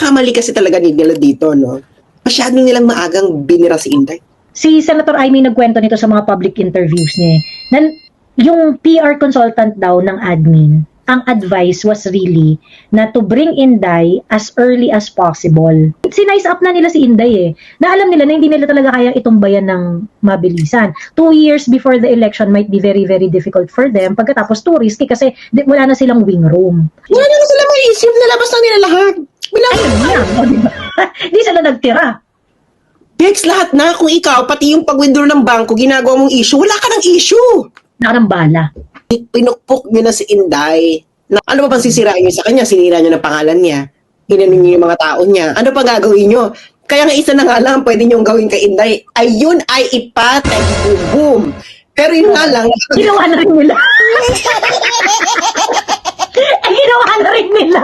pagkakamali kasi talaga nila dito, no? Masyadong nilang maagang binira si Inday. Si Senator Amy nagkwento nito sa mga public interviews niya, na yung PR consultant daw ng admin, ang advice was really na to bring Inday as early as possible. Sinize up na nila si Inday na alam nila na hindi nila talaga kayang itumbayan ng mabilisan. 2 years before the election might be very, very difficult for them. Pagkatapos too risky kasi wala na silang wing room. Wala na sila may isip, nalabas na nila lahat. Ayun yan, o diba? Di sila nagtira. Bex, lahat na. Kung ikaw, pati yung pag-withdraw ng bangko, ginagawa mong issue, wala ka ng issue. Nakarambala. Pinukpok nyo na si Inday. Ano pa bang sisirain nyo sa kanya? Sinira nyo ng pangalan niya. Hinanin nyo yung mga tao niya. Ano pa gagawin nyo? Kaya nga isa na nga lang pwede nyo gawin kay Inday. Ayun ay ipatay. Boom. Pero yun nga lang. Ginawa na rin nila. Ay, ginawa na rin nila.